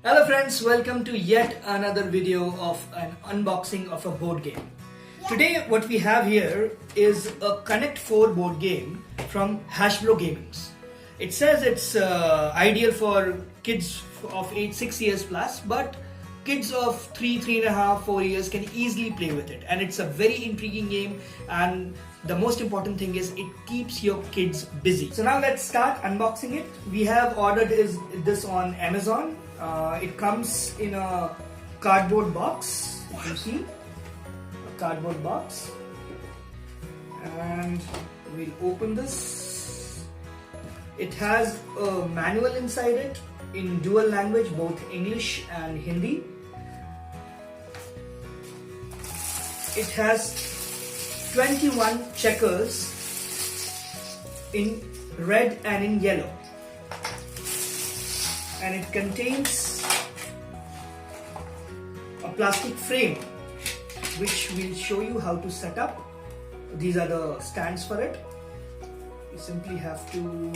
Hello friends, welcome to yet another video of an unboxing of a board game. Today what we have here is a Connect4 board game from Hasbro Gaming. It says it's ideal for kids of age 6 years plus, but kids of 3.5, 4 years can easily play with it, and it's a very intriguing game, and the most important thing is it keeps your kids busy. So now let's start unboxing it. We have ordered this on Amazon. It comes in a cardboard box, if you see, a cardboard box, and we'll open this. It has a manual inside it in dual language, both English and Hindi. It has 21 checkers in red and in yellow, and it contains a plastic frame which we'll show you how to set up. These are the stands for it. You simply have to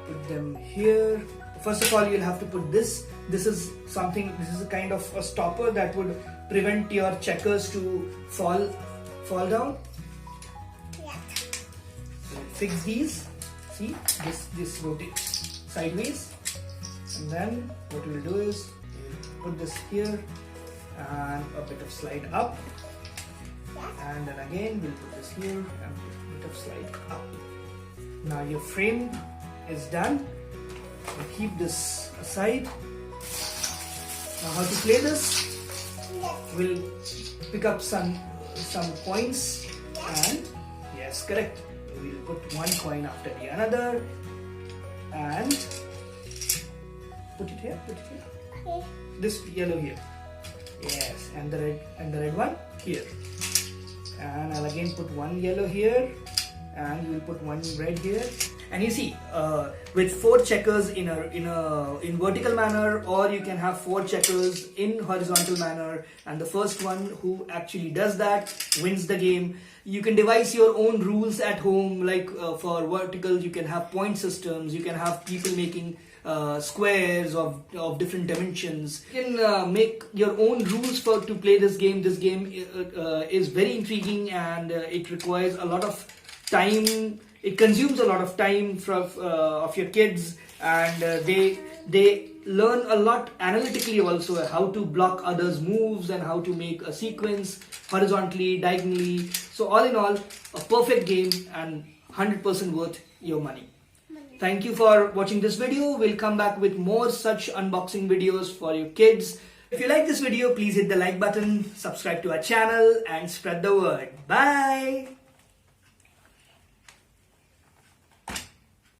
put them here. First of all, you'll have to put this. This is a kind of a stopper that would prevent your checkers to fall down. Yeah. So fix these. See, this rotates sideways, and then what we'll do is we'll put this here and a bit of slide up, and then again we'll put this here and a bit of slide up. Now your frame is done. We'll keep this aside. Now how to play this? We'll pick up some coins, and yes, correct. We'll put one coin after the another and put it here. Okay. This yellow here. Yes, and the red one here. And I'll again put one yellow here, and you'll put one red here. And you see, with 4 checkers in vertical manner, or you can have 4 checkers in horizontal manner, and the first one who actually does that wins the game. You can devise your own rules at home, like for vertical you can have point systems, you can have people making squares of different dimensions. You can make your own rules to play this game. This game is very intriguing, and it requires a lot of time. It consumes a lot of time of your kids, and they learn a lot analytically also, how to block others' moves and how to make a sequence horizontally, diagonally. So all in all, a perfect game and 100% worth your money. Thank you for watching this video. We'll come back with more such unboxing videos for your kids. If you like this video, please hit the like button, subscribe to our channel, and spread the word. Bye!